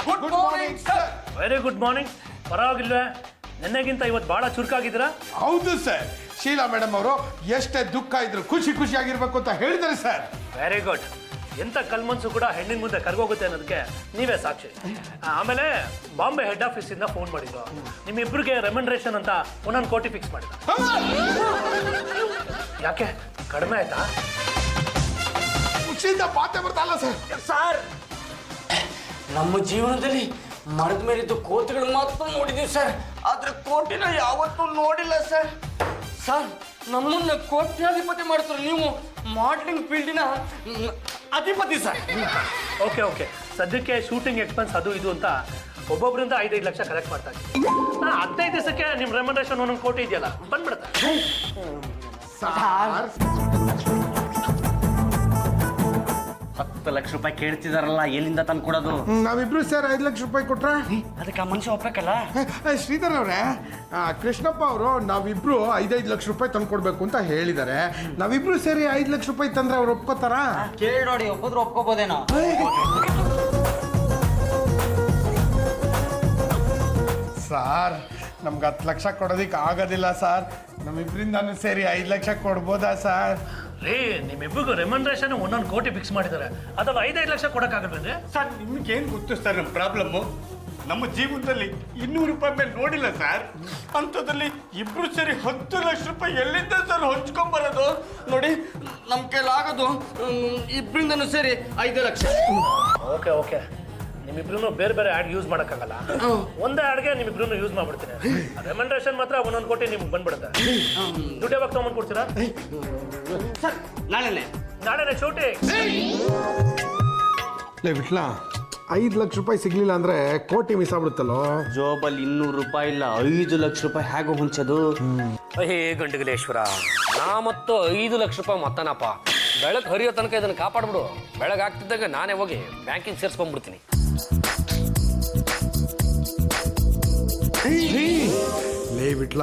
Good morning sir. Very good morning. ಪರವಾಗಿಲ್ವೇ? ನಿನ್ನೆಗಿಂತ ಇವತ್ತು ಬಹಳ ಚುರುಕಾಗಿದ್ದೀರಾ? ಹೌದು ಸರ್. ಶೀಲಾ ಮೇಡಮ್ ಅವರು ಎಷ್ಟೇ ದುಃಖ ಇದ್ರು ಖುಷಿಯಾಗಿರ್ಬೇಕು ಅಂತ ಹೇಳಿದ್ದಾರೆ ಸರ್. Very good. ಎಂತ ಕಲ್ಮನ್ಸು ಕೂಡ ಹೆಣ್ಣಿನ ಮುಂದೆ ಕರ್ಗೋಗುತ್ತೆ ಅನ್ನೋದಕ್ಕೆ ನೀವೇ ಸಾಕ್ಷಿ. ಆಮೇಲೆ ಬಾಂಬೆ ಹೆಡ್ ಆಫೀಸ್ ಇಂದ ಫೋನ್ ಮಾಡಿದ್ರು, ನಿಮ್ಮಿಬ್ರಿಗೆ ರೆಮ್ಯುನರೇಷನ್ ಅಂತ 1 ಕೋಟಿ ಫಿಕ್ಸ್ ಮಾಡಿದ. ಯಾಕೆ ಕಡಿಮೆ ಆಯ್ತಾ? ಖುಷಿಯಿಂದ ಮಾತೇ ಬರ್ತಲ್ಲ ಸರ್. ಸರ್, ನಮ್ಮ ಜೀವನದಲ್ಲಿ ಮರದ ಮೇಲಿದ್ದು ಕೋತಿಗಳು ಮಾತ್ರ ನೋಡಿದೀವಿ ಸರ್, ಆದ್ರೆ ಕೋಟಿನ ಯಾವತ್ತೂ ನೋಡಿಲ್ಲ ಸರ್. ಸರ್, ನಮ್ಮನ್ನ ಕೋಟ್ಯಾಧಿಪತಿ ಮಾಡ್ತಾರೆ ನೀವು, ಮಾಡ್ಲಿಂಗ್ ಫೀಲ್ಡಿನ ಅಧಿಪತಿ ಸರ್. ಓಕೆ ಓಕೆ, ಸದ್ಯಕ್ಕೆ ಶೂಟಿಂಗ್ ಎಕ್ಸ್ಪೆನ್ಸ್ ಅದು ಇದು ಅಂತ ಒಬ್ಬೊಬ್ಬರಿಂದ 5-5 ಲಕ್ಷ ಕಲೆಕ್ಟ್ ಮಾಡ್ತಾ ಇದ್ದೀನಿ. 15 ದಿವಸಕ್ಕೆ ನಿಮ್ಮ ರೆಮ್ಯುನರೇಷನ್ 1 ಕೋಟಿ ಇದೆಯಲ್ಲ, ಬಂದ್ಬಿಡುತ್ತೆ. ಸರ್, 10 ಲಕ್ಷ ರೂಪಾಯಿ ಕೇಳ್ತಿದಾರಲ್ಲ, ಎಲ್ಲಿಂದ ತಂದು ಕೊಡೋದು? ನಾವಿಬ್ರು ಸರ್ 5 ಲಕ್ಷ ರೂಪಾಯಿ ಕೊಟ್ರೆ ಅದಕ್ಕೆ ಆ ಮನುಷ್ಯ ಒಪ್ಪಬೇಕಲ್ಲ. ಶ್ರೀಧರ್ ಅವರೇ, ಕೃಷ್ಣಪ್ಪ ಅವರು ನಾವಿಬ್ರು 5 ಲಕ್ಷ ರೂಪಾಯಿ ತಂದು ಕೊಡ್ಬೇಕು ಅಂತ ಹೇಳಿದ್ದಾರೆ. ನಾವಿಬ್ರು ಸೇರಿ 5 ಲಕ್ಷ ರೂಪಾಯಿ ತಂದ್ರೆ ಅವ್ರು ಒಪ್ಕೋತಾರಾ? ಕೇಳಿ ನೋಡಿ, ಒಪ್ಪಿದ್ರು ಒಪ್ಕೋಬೋದೇನೋ. ಸರ್, ನಮ್ಗೆ 10 ಲಕ್ಷ ಕೊಡೋದಿಕ್ಕೆ ಆಗೋದಿಲ್ಲ ಸರ್. ನಮ್ಮಿಬ್ರಿಂದಾನು ಸೇರಿ 5 ಲಕ್ಷ ಕೊಡ್ಬೋದಾ ಸರ್? ರೀ, ನಿಮ್ಮಿಬ್ಬರಿಗೂ ರೆಮ್ಯುನರೇಷನ್ 1 ಕೋಟಿ ಫಿಕ್ಸ್ ಮಾಡಿದ್ದಾರೆ, ಅದ್ರಲ್ಲಿ 5-5 ಲಕ್ಷ ಕೊಡಕ್ಕಾಗಲ್ವೇನ್ರಿ? ಸರ್, ನಿಮ್ಗೇನು ಗೊತ್ತು ಸರ್ ನಮ್ಮ ಪ್ರಾಬ್ಲಮ್ಮು? ನಮ್ಮ ಜೀವನದಲ್ಲಿ 200 ರೂಪಾಯಿ ಮೇಲೆ ನೋಡಿಲ್ಲ ಸರ್. ಅಂಥದ್ರಲ್ಲಿ ಇಬ್ರು ಸೇರಿ 10 ಲಕ್ಷ ರೂಪಾಯಿ ಎಲ್ಲಿಂದ ಸರ್ ಹೊಂಚ್ಕೊಂಬರೋದು? ನೋಡಿ, ನಮ್ಮ ಕೈಲಾಗೋದು ಇಬ್ಬರಿಂದನೂ ಸೇರಿ 5 ಲಕ್ಷ. ಓಕೆ ಓಕೆ, ನಿಮ್ಮಿಬ್ರು ಬೇರೆ ಬೇರೆ ಆ್ಯಡ್ ಯೂಸ್ ಮಾಡೋಕ್ಕಾಗಲ್ಲ. ಒಂದೇ ಆ್ಯಡ್ಗೆ ನಿಮ್ಮಿಬ್ರು ಯೂಸ್ ಮಾಡ್ಬಿಡ್ತೀನಿ. ರೆಮ್ಯುನರೇಷನ್ ಮಾತ್ರ 1 ಕೋಟಿ ನಿಮ್ಗೆ ಬಂದ್ಬಿಡುತ್ತೆ. ದುಡ್ಡು ಯಾವಾಗ ತೊಗೊಂಡು ಕೊಡ್ತೀರಾ? ಸರ್, ನಾಳೆನೇ ಶೂಟಿಂಗ್. ಲೇ ವಿಟ್ಲ, 5 ಲಕ್ಷ ರೂಪಾಯಿ ಸಿಗ್ಲಿಲ್ಲ ಅಂದ್ರೆ ಕೋಟಿ ಮಿಸ್ ಆಗ್ಬಿಡುತ್ತಲ್ಲೋ. ಜೋಬಲ್ಲಿ 200 ರೂಪಾಯಿ ಇಲ್ಲ, 5 ಲಕ್ಷ ರೂಪಾಯಿ ಹೇಗೆ ಹೊಂಚೋದು? ಹೇ ಗಂಡಗಲೇಶ್ವರ, ನಾ ಮತ್ತು 5 ಲಕ್ಷ ರೂಪಾಯಿ ಮತ್ತನಪ್ಪ. ಬೆಳಗ್ಗೆ ಹರಿಯೋ ತನಕ ಇದನ್ನು ಕಾಪಾಡ್ಬಿಡು. ಬೆಳಗ್ಗೆ ಆಗ್ತಿದ್ದಾಗ ನಾನೇ ಹೋಗಿ ಬ್ಯಾಂಕಿಂಗ್ ಸೇರಿಸ್ಕೊಂಡ್ಬಿಡ್ತೀನಿ. ಲೇ ವಿಟ್ಲ,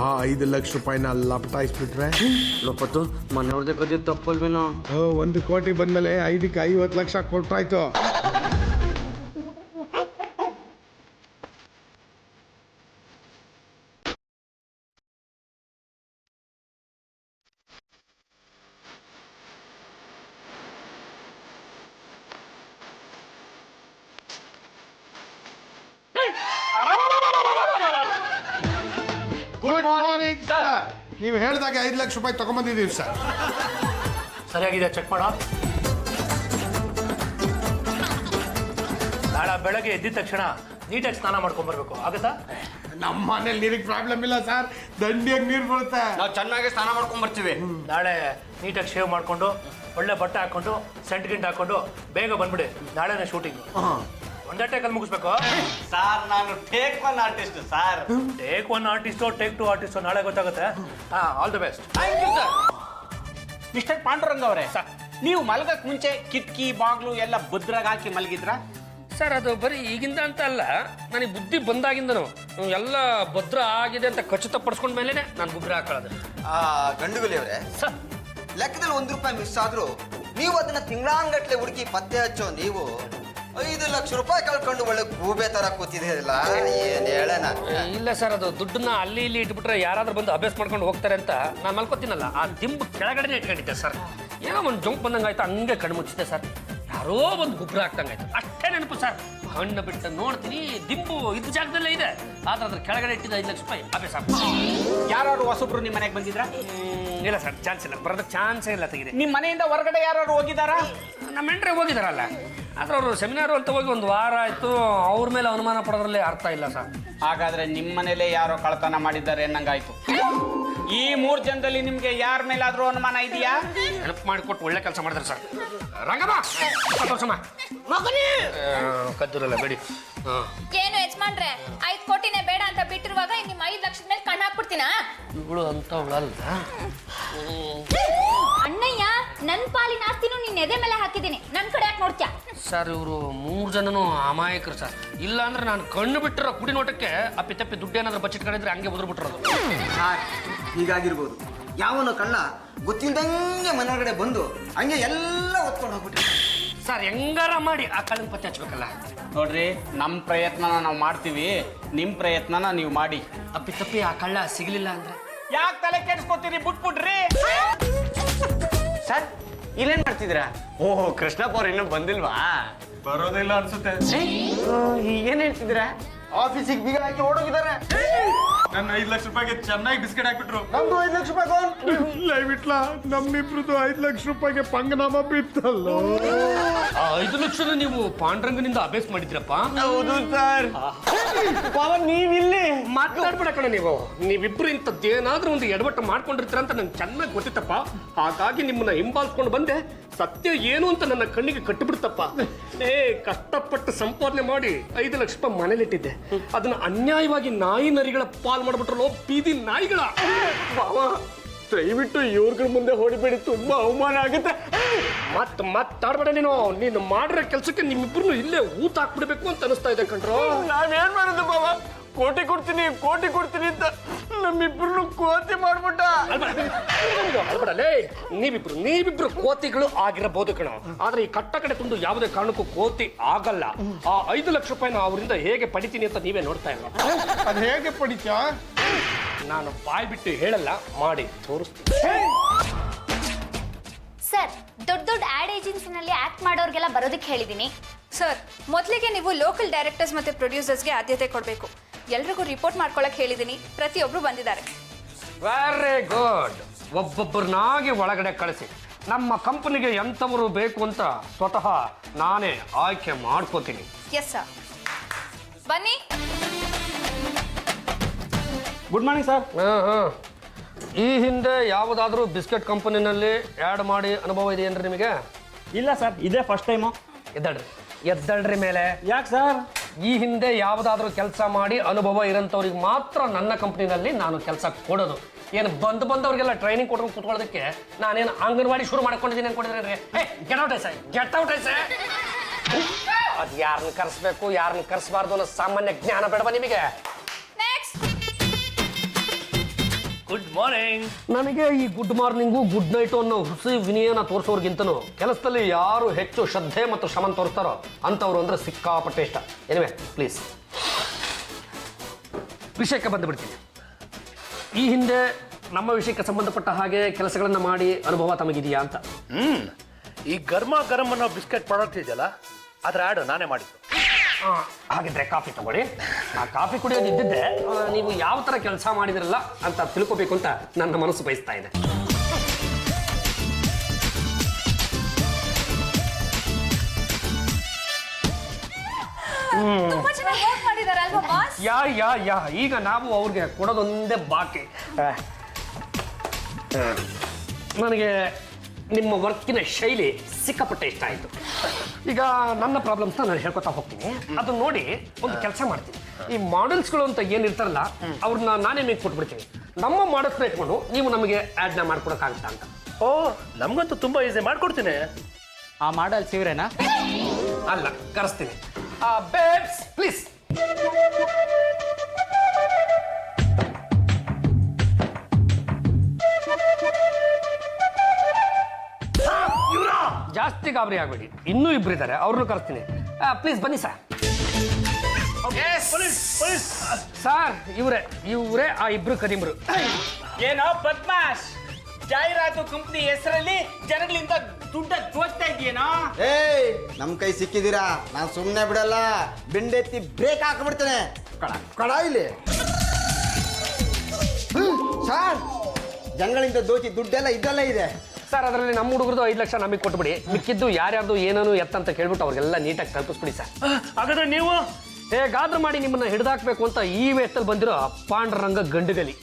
ಆ 5 ಲಕ್ಷ ರೂಪಾಯಿನ ಲಪಟಾಯಿಸ್ಬಿಟ್ರೆ ಲೋಪತ್ತು ಮನೆಯವ್ರದೇ ಕದಿ ತಪ್ಪಲ್ವೇನೋ? 1 ಕೋಟಿ ಬಂದ್ಮೇಲೆ 5ಕ್ಕೆ 50 ಲಕ್ಷ ಕೊಟ್ಟಾಯ್ತು. Good morning sir. ನೀವು ಹೇಳಿದಾಗ 5 ಲಕ್ಷ ರೂಪಾಯಿ ತಗೊಂಬಂದಿದ್ದೀವಿ ಸರ್. ಸರಿಯಾಗಿದೆ, ಚೆಕ್ ಮಾಡೋ. ನಾಳೆ ಬೆಳಗ್ಗೆ ಎದ್ದಿದ ತಕ್ಷಣ ನೀಟಾಗಿ ಸ್ನಾನ ಮಾಡ್ಕೊಂಡ್ಬರ್ಬೇಕು, ಆಗುತ್ತಾ? ನಮ್ಮ ಮನೇಲಿ ನೀರಿಗೆ ಪ್ರಾಬ್ಲಮ್ ಇಲ್ಲ ಸರ್, ದಂಡಿಯಾಗಿ ನೀರು ಬರುತ್ತೆ. ನಾವು ಚೆನ್ನಾಗಿ ಸ್ನಾನ ಮಾಡ್ಕೊಂಡ್ ಬರ್ತೀವಿ. ನಾಳೆ ನೀಟಾಗಿ ಶೇವ್ ಮಾಡ್ಕೊಂಡು ಒಳ್ಳೆ ಬಟ್ಟೆ ಹಾಕೊಂಡು ಸೆಂಟ್ ಗಿಂಟ್ ಹಾಕೊಂಡು ಬೇಗ ಬಂದ್ಬಿಡಿ. ನಾಳೆನೇ ಶೂಟಿಂಗ್. ಒಂದೇ ಟೇಕಲ್ಲಿ ಮುಗಿಸ್ಬೇಕು ಸರ್. ನಾನು ಟೇಕ್ 1 ಆರ್ಟಿಸ್ಟ್ ಸರ್. ಟೇಕ್ 1 ಆರ್ಟಿಸ್ಟೋ ಟೇಕ್ 2 ಆರ್ಟಿಸ್ಟೋ ನಾಳೆ ಗೊತ್ತಾಗುತ್ತೆ. All the best. Thank you sir. Mister Panduranga ಅವರೇ, ನೀವು ಮಲಗಕ್ ಮುಂಚೆ ಕಿಟಕಿ ಬಾಗ್ಲು ಎಲ್ಲ ಭದ್ರಾಗಿ ಹಾಕಿ ಮಲಗಿದ್ರ? ಸರ್ ಅದು ಬರೀ ಈಗಿಂದ ಅಂತ ಅಲ್ಲ, ನನಗೆ ಬುದ್ಧಿ ಬಂದಾಗಿಂದನು ಎಲ್ಲ ಭದ್ರ ಆಗಿದೆ ಅಂತ ಖಚಿತಪಡಿಸ್ಕೊಂಡ ಮೇಲೆ ನಾನು ಗುಬ್ರ ಹಾಕೊಳ್ಳೋದು. ಗಂಡುಗುಲಿ ಅವರೇ, ಸರ್ ಲೆಕ್ಕದಲ್ಲಿ 1 ರೂಪಾಯಿ ಮಿಸ್ ಆದ್ರೂ ನೀವು ಅದನ್ನ ತಿಂಗಳಾನ್ಗಟ್ಲೆ ಹುಡುಕಿ ಪತ್ತೆ ಹಚ್ಚೋ ನೀವು 5 ಲಕ್ಷ ರೂಪಾಯಿ ಕಳ್ಕೊಂಡು ಒಳ್ಳೆ ಗೂಬೆ ತರ ಕೂತಿದ್ದೀರಲ್ಲ, ಏನ್ ಹೇಳೋಣ. ಇಲ್ಲ ಸರ್, ಅದು ದುಡ್ಡನ್ನ ಅಲ್ಲಿ ಇಲ್ಲಿ ಇಟ್ಬಿಟ್ರೆ ಯಾರಾದ್ರೂ ಬಂದು ಅಭ್ಯಾಸ ಮಾಡ್ಕೊಂಡು ಹೋಗ್ತಾರೆ ಅಂತ ನಾನು ಮಲ್ಕೋತೀನಲ್ಲ, ಆ ದಿಂಬು ಕೆಳಗಡೆ ಇಟ್ಕೊಂಡಿದ್ದೆ ಸರ್. ಏನೋ ಒಂದು ಜಂಪ್ ಬಂದಂಗೆ ಆಯ್ತು, ಹಂಗೆ ಕಣ್ಣು ಮುಚ್ಚಿದೆ ಸರ್. ಯಾರೋ ಒಂದು ಗುಬ್ರ ಆಗ್ತಂಗಾಯ್ತು, ಅಷ್ಟೇ ನೆನಪು ಸರ್. ಹಣ್ಣು ಬಿಟ್ಟು ನೋಡ್ತೀನಿ, ದಿಂಬು ಇದ್ದ ಜಾಗದಲ್ಲೇ ಇದೆ, ಆದ್ರೆ ಅದ್ರ ಕೆಳಗಡೆ ಇಟ್ಟಿದ್ದ 5 ಲಕ್ಷ ರೂಪಾಯಿ ಅಭ್ಯಾಸ. ಯಾರು ಹೊಸಬ್ರು ನಿಮ್ಮ ಮನೆಗೆ ಬಂದಿದ್ರ? ಇಲ್ಲ ಸರ್, ಚಾನ್ಸ್ ಇಲ್ಲ, ಬರೋದಕ್ಕೆ ಚಾನ್ಸೇ ಇಲ್ಲ. ತೆಗಿದೆ ನಿಮ್ಮ ಮನೆಯಿಂದ ಹೊರಗಡೆ ಯಾರು ಹೋಗಿದಾರಾ? ನಮ್ಮ ಎಂಟ್ರೆ ಹೋಗಿದಾರಲ್ಲ, ಆದ್ರೆ ಅವರು ಸೆಮಿನಾರು ಅಂತ ಹೋಗಿ 1 ವಾರ ಆಯ್ತು. ಅವ್ರ ಮೇಲೆ ಅನುಮಾನ ಪಡೋದ್ರಲ್ಲಿ ಅರ್ಥ ಇಲ್ಲ ಸರ್. ಹಾಗಾದ್ರೆ ನಿಮ್ಮ ಮನೇಲೆ ಯಾರೋ ಕಳ್ತನ ಮಾಡಿದ್ದಾರೆ ಅನ್ನಂಗಾಯ್ತು. ಈ 3 ಜನದಲ್ಲಿ ನಿಮ್ಗೆ ಯಾರ ಮೇಲಾದ್ರೂ ಅನುಮಾನ ಇದೆಯಾ? ಹೆಲ್ಪ್ ಮಾಡಿಕೊಟ್ಟು ಒಳ್ಳೆ ಕೆಲಸ ಮಾಡಿದ್ರೆ ಸರ್. ರಂಗಮ್ಮ ಕದ್ದೂರಲ್ಲ ಬೇಡಿ. ಏನು ಯಜಮಾನ್ರೆ 5 ಕೋಟಿನೇ ಬೇಡ ಅಂತ ಬಿಟ್ಟಿರುವಾಗ ನಿಮ್ಮ 5 ಲಕ್ಷದ ಮೇಲೆ ಕಣ್ಣು ಹಾಕ್ಬಿಡ್ತೀನಾ? ಇವಳು ಅಂತವಳಲ್ಲ ಅಣ್ಣಯ್ಯ, ನನ್ ಪಾಲಿನ ಆಸ್ತಿನೂ ನಿನ್ ಎದೆ ಮೇಲೆ ಹಾಕಿದ್ದೀನಿ, ನನ್ ಕಡೆ ಯಾಕೆ ನೋಡ್ತ್ಯಾ? ಸರ್. ಇವರು 3 ಜನನು ಅಮಾಯಕರು ಸರ್. ಇಲ್ಲ ಅಂದ್ರೆ ನಾನು ಕಣ್ಣು ಬಿಟ್ಟಿರೋ ಕುಡಿ ನೋಟಕ್ಕೆ ಅಪ್ಪಿ ತಪ್ಪಿ ದುಡ್ಡು ಏನಾದ್ರು ಬಚ್ಚಿಟ್ಕೊಂಡಿದ್ರೆ ಹಂಗೆ ಉದುರು ಬಿಟ್ಟಿರೋದು. ಹೀಗಾಗಿರ್ಬೋದು. ಯಾವನು ಕಳ್ಳ ಗೊತ್ತಿಲ್ದಂಗೆ ಮನೆಯೊಳಗಡೆ ಬಂದು ಹಂಗೆ ಎಲ್ಲ ಹೊತ್ಕೊಂಡು ಹೋಗ್ಬಿಟ್ರೆ ಸರ್, ಹೆಂಗಾರ ಮಾಡಿ ಆ ಕಳ್ಳನ ಪತ್ತೆ ಹಚ್ಬೇಕಲ್ಲ. ನೋಡ್ರಿ, ನಮ್ಮ ಪ್ರಯತ್ನನ ನಾವು ಮಾಡ್ತೀವಿ, ನಿಮ್ ಪ್ರಯತ್ನನ ನೀವು ಮಾಡಿ. ಅಪ್ಪಿ ತಪ್ಪಿ ಆ ಕಳ್ಳ ಸಿಗ್ಲಿಲ್ಲ ಅಂದ್ರೆ ಯಾಕೆ ತಲೆ ಕೆಡಿಸ್ಕೊತೀರಿ? ಬಿಟ್ಬಿಡ್ರಿ ಸರ್. ಇಲ್ಲೇನ್ ಮಾಡ್ತಿದ್ದೀರಾ? ಓಹ್, ಕೃಷ್ಣಪ್ಪ ಅವ್ರು ಇನ್ನೂ ಬಂದಿಲ್ವಾ? ಬರೋದಿಲ್ಲ ಅನ್ಸುತ್ತೆ. ಏನ್ ಹೇಳ್ತಿದ್ದೀರಾ? ಆಫೀಸಿಗೆ ಬೀಗ ಹಾಕಿ ಓಡೋಗಿದ್ದಾರೆ. ನನ್ನ 5 ಲಕ್ಷ ರೂಪಾಯಿಗೆ ಚೆನ್ನಾಗಿ ಬಿಸ್ಕೆಟ್ ಹಾಕ್ಬಿಟ್ರು. ನಮ್ದು 5 ಲಕ್ಷ ರೂಪಾಯಿ ಲೈವಿಟ್ಲ ನಮ್ಮಿಬ್ರದ್ದು 5 ಲಕ್ಷ ರೂಪಾಯಿಗೆ ಪಂಗನಾಮ ಬಿತ್ತಲ್ಲ. ಆ 5 ಲಕ್ಷನ ನೀವು ಪಾಂಡ್ರಂಗನಿಂದ ಅಭ್ಯಾಸ ಮಾಡಿದ್ರಪ್ಪ? ಹೌದು ಸರ್. ನೀವಿಲ್ಲಿ ಮಾತಾಡ್ಬೇಡ ಕಣ ನೀವು. ನೀವಿಬ್ರು ಇಂಥದ್ದೇನಾದ್ರೂ ಒಂದು ಎಡವಟ್ಟು ಮಾಡ್ಕೊಂಡಿರ್ತೀರ ಅಂತ ನಂಗೆ ಚೆನ್ನಾಗಿ ಗೊತ್ತಿತ್ತಪ್ಪ. ಹಾಗಾಗಿ ನಿಮ್ಮನ್ನ ಹಿಂಬಾಲಿಸ್ಕೊಂಡು ಬಂದೆ. ಸತ್ಯ ಏನು ಅಂತ ನನ್ನ ಕಣ್ಣಿಗೆ ಕಟ್ಟಿಬಿಡ್ತಪ್ಪ. ಕಷ್ಟಪಟ್ಟು ಸಂಪಾದನೆ ಮಾಡಿ 5 ಲಕ್ಷ ರೂಪಾಯಿ ಮನೇಲಿಟ್ಟಿದ್ದೆ, ಅದನ್ನ ಅನ್ಯಾಯವಾಗಿ ನಾಯಿ ನರಿಗಳ ಪಾಲ್ ಮಾಡ್ಬಿಟ್ರಲ್ಲೋ, ಬೀದಿ ನಾಯಿಗಳ. ದಯವಿಟ್ಟು ಇವ್ರಗಳ ಮುಂದೆ ಹೊಡಿಬೇಡಿ, ತುಂಬಾ ಅವಮಾನ ಆಗುತ್ತೆ. ಮಾತಾಡ್ಬೇಡ ನೀನು ಮಾಡಿರೋ ಕೆಲಸಕ್ಕೆ ನಿಮ್ಮಿಬ್ರು ಇಲ್ಲೇ ಊತ ಹಾಕ್ಬಿಡ್ಬೇಕು ಅಂತ ಅನಿಸ್ತಾ ಇದೆ ಕಣ್ರೋ. ನಾವೇನ್ ಮಾಡೋದು ಬಾವ? ಕೋಟಿ ಕೊಡ್ತೀನಿ ಅಂತ ನಮ್ಮಿಬ್ರು ಕೋತಿ ಮಾಡ್ಬಿಟ್ಟ. ಅಲ್ಬೇಡಲೇ, ನೀವಿಬ್ರು ಕೋತಿಗಳು ಆಗಿರಬಹುದು ಕಣ. ಆದ್ರೆ ಈ ಕಟ್ಟ ಕಡೆ ತುಂಡು ಯಾವುದೇ ಕಾರಣಕ್ಕೂ ಕೋತಿ ಆಗಲ್ಲ. ಆ 5 ಲಕ್ಷ ರೂಪಾಯಿನ ಅವರಿಂದ ಹೇಗೆ ಪಡಿತೀನಿ ಅಂತ ನೀವೇ ನೋಡ್ತಾ ಇಲ್ಲ. ಅದು ಹೇಗೆ ಪಡಿತ್ಯಾ? ನಾನು ಬಾಯ್ ಬಿಟ್ಟು ಹೇಳಲ್ಲ, ಮಾಡಿ ತೋರಿಸ್ತೀನಿ. ಸರ್, ದೊಡ್ಡ ಆಡ್ ಏಜೆನ್ಸಿನಲ್ಲಿ ಆಕ್ಟ್ ಮಾಡೋರ್ಗೆಲ್ಲ ಬರೋದಕ್ಕೆ ಹೇಳಿದ್ದೀನಿ. ಸರ್, ಮೊದಲಿಗೆ ನೀವು ಲೋಕಲ್ ಡೈರೆಕ್ಟರ್ಸ್ ಮತ್ತು ಪ್ರೊಡ್ಯೂಸರ್ಸ್ಗೆ ಆದ್ಯತೆ ಕೊಡಬೇಕು. ಎಲ್ರಿಗೂ ರಿಪೋರ್ಟ್ ಮಾಡ್ಕೊಳಕ್ಕೆ ಹೇಳಿದ್ದೀನಿ, ಪ್ರತಿಯೊಬ್ಬರು ಬಂದಿದ್ದಾರೆ. Very good. ಒಬ್ಬೊಬ್ಬರನ್ನಾಗಿ ಒಳಗಡೆ ಕಳಿಸಿ. ನಮ್ಮ ಕಂಪನಿಗೆ ಎಂಥವರು ಬೇಕು ಅಂತ ಸ್ವತಃ ನಾನೇ ಆಯ್ಕೆ ಮಾಡ್ಕೋತೀನಿ. Yes sir. ಬನ್ನಿ. Good morning sir. ಈ ಹಿಂದೆ ಯಾವುದಾದ್ರೂ ಬಿಸ್ಕೆಟ್ ಕಂಪನಿನಲ್ಲಿ ಆ್ಯಡ್ ಮಾಡಿ ಅನುಭವ ಇದೆಯೇನ್ರಿ ನಿಮಗೆ? ಇಲ್ಲ ಸರ್, ಇದೇ ಫಸ್ಟ್ ಟೈಮು. ಎದ್ದಳ್ರಿ ಮೇಲೆ. ಯಾಕೆ ಸರ್? ಈ ಹಿಂದೆ ಯಾವುದಾದ್ರೂ ಕೆಲಸ ಮಾಡಿ ಅನುಭವ ಇರೋಂಥವ್ರಿಗೆ ಮಾತ್ರ ನನ್ನ ಕಂಪ್ನಿನಲ್ಲಿ ನಾನು ಕೆಲಸ ಕೊಡೋದು. ಏನು ಬಂದವ್ರಿಗೆಲ್ಲ ಟ್ರೈನಿಂಗ್ ಕೊಟ್ಕೊಂಡು ಕೂತ್ಕೊಳ್ಳೋದಕ್ಕೆ ನಾನೇನು ಅಂಗನವಾಡಿ ಶುರು ಮಾಡ್ಕೊಂಡಿದ್ದೀನಿ ಅನ್ಕೊಂಡಿದ್ರೆ? Get out ಐಸೆ. ಅದು ಯಾರನ್ನ ಕರೆಸ್ಬೇಕು ಯಾರನ್ನ ಕರೆಸಬಾರ್ದು ಅನ್ನೋ ಸಾಮಾನ್ಯ ಜ್ಞಾನ ಬೇಡವಾ ನಿಮಗೆ? Good morning. ನನಗೆ ಈ ಗುಡ್ ಮಾರ್ನಿಂಗು ಗುಡ್ ನೈಟು ಅನ್ನೋ ಹುಸಿ ವಿನಯನ ತೋರಿಸೋರ್ಗಿಂತನೂ ಕೆಲಸದಲ್ಲಿ ಯಾರು ಹೆಚ್ಚು ಶ್ರದ್ಧೆ ಮತ್ತು ಶ್ರಮ ತೋರಿಸ್ತಾರೋ ಅಂಥವ್ರು ಅಂದರೆ ಸಿಕ್ಕಾಪಟ್ಟೆ ಇಷ್ಟ. ಎನಿವೆ ಪ್ಲೀಸ್ ವಿಷಯಕ್ಕೆ ಬಂದುಬಿಡ್ತೀನಿ. ಈ ಹಿಂದೆ ನಮ್ಮ ವಿಷಯಕ್ಕೆ ಸಂಬಂಧಪಟ್ಟ ಹಾಗೆ ಕೆಲಸಗಳನ್ನು ಮಾಡಿ ಅನುಭವ ತಮಗಿದೆಯಾ ಅಂತ. ಈ ಗರ್ಮ ಗರಂ ಅನ್ನೋ ಬಿಸ್ಕೆಟ್ ಪ್ರಾಡಕ್ಟ್ ಇದೆಯಲ್ಲ, ಅದ್ರ ಆ್ಯಡ್ ನಾನೇ ಮಾಡಿದ್ದು. ಹಾಗಿದ್ರೆ ಕಾಫಿ ತಗೊಳ್ಳಿ. ಆ ಕಾಫಿ ಕುಡಿಯೋದು ಇದ್ದಿದ್ದೆ ನೀವು ಯಾವ ಥರ ಕೆಲಸ ಮಾಡಿದಿರಲ್ಲ ಅಂತ ತಿಳ್ಕೊಬೇಕು ಅಂತ ನನ್ನ ಮನಸ್ಸು ಬಯಸ್ತಾ ಇದೆ. ತುಂಬಾ ಚೆನ್ನಾಗಿ ವರ್ಕ್ ಮಾಡಿದ್ದಾರೆ ಅಲ್ವಾ ಬಾಸ್? ಯಾ ಈಗ ನಾವು ಅವ್ರಿಗೆ ಕೊಡೋದೊಂದೇ ಬಾಕಿ. ನನಗೆ ನಿಮ್ಮ ವರ್ಕಿನ ಶೈಲಿ ಸಿಕ್ಕಾಪಟ್ಟೆ ಇಷ್ಟ ಆಯಿತು. ಈಗ ನನ್ನ ಪ್ರಾಬ್ಲಮ್ಸ್ನ ನಾನು ಹೇಳ್ಕೊತಾ ಹೋಗ್ತೀನಿ. ಅದನ್ನ ನೋಡಿ ಒಂದು ಕೆಲಸ ಮಾಡ್ತೀನಿ. ಈ ಮಾಡೆಲ್ಸ್ಗಳು ಅಂತ ಏನಿರ್ತಾರಲ್ಲ ಅವ್ರನ್ನ ನಾನೇ ನಿಮಗೆ ಕೊಟ್ಬಿಡ್ತೀನಿ. ನಮ್ಮ ಮಾಡೆಲ್ಸ್ನ ಇಟ್ಕೊಂಡು ನೀವು ನಮಗೆ ಆ್ಯಡ್ನ ಮಾಡ್ಕೊಡೋಕ್ಕಾಗುತ್ತಾ ಅಂತ. ಓ ನಮ್ಗಂತೂ ತುಂಬಾ ಈಸಿ ಮಾಡ್ಕೊಡ್ತೀನಿ. ಆ ಮಾಡಲ್ ಸಿವ್ರೇನಾ? ಅಲ್ಲ, ಕರೆಸ್ತೀನಿ. Babes please. ಜಾಸ್ತಿ ಗಾಬರಿ ಆಗ್ಬೇಡಿ, ಇನ್ನೂ ಇಬ್ರು ಇದ್ದಾರೆ, ಅವ್ರನ್ನೂ ಕರೆಸ್ತೀನಿ. ಪ್ಲೀಸ್ ಬನ್ನಿ ಸರ್. ಸರ್ ಇವರೇ ಆ ಇಬ್ರು ಕದಿಮ್ರು. ಏನೋ ಬದ್ಮಾಶ್, ಜಾಹೀರಾತು ಕಂಪ್ನಿ ಹೆಸರಲ್ಲಿ ಜನಗಳಿಂದ ದುಡ್ಡ ತೋಚ್ತಾ ಇದೆಯೇನೋ? ಏಯ್ ನಮ್ ಕೈ ಸಿಕ್ಕಿದೀರಾ, ನಾನ್ ಸುಮ್ನೆ ಬಿಡಲ್ಲ. ಬೆಂಡೆತ್ತಿ ಬ್ರೇಕ್ ಹಾಕ್ಬಿಡ್ತೇನೆ. ಕಡ ಇಲ್ಲಿ ಸರ್, ಜನಗಳಿಂದ ದೋಚಿ ದುಡ್ಡೆಲ್ಲ ಇದೆಲ್ಲ ಇದೆ ಸರ್. ಅದರಲ್ಲಿ ನಮ್ಮ ಹುಡುಗರದು 5 ಲಕ್ಷ ನಮಗೆ ಕೊಟ್ಬಿಡಿ, ಮಿಕ್ಕಿದ್ದು ಯಾರ್ಯಾರ್ದು ಏನೇನು ಎತ್ತಂತ ಕೇಳ್ಬಿಟ್ಟು ಅವ್ರಿಗೆಲ್ಲ ನೀಟಾಗಿ ತಲುಪಿಸ್ಬಿಡಿ ಸರ್. ಹಾಗಾದ್ರೆ ನೀವು ಹೇಗಾದ್ರೂ ಮಾಡಿ ನಿಮ್ಮನ್ನ ಹಿಡಿದಾಕ್ಬೇಕು ಅಂತ ಈ ವೇಷದಲ್ಲಿ ಬಂದಿರೋ ಪಾಂಡುರಂಗ ಗಂಡುಗಲಿ.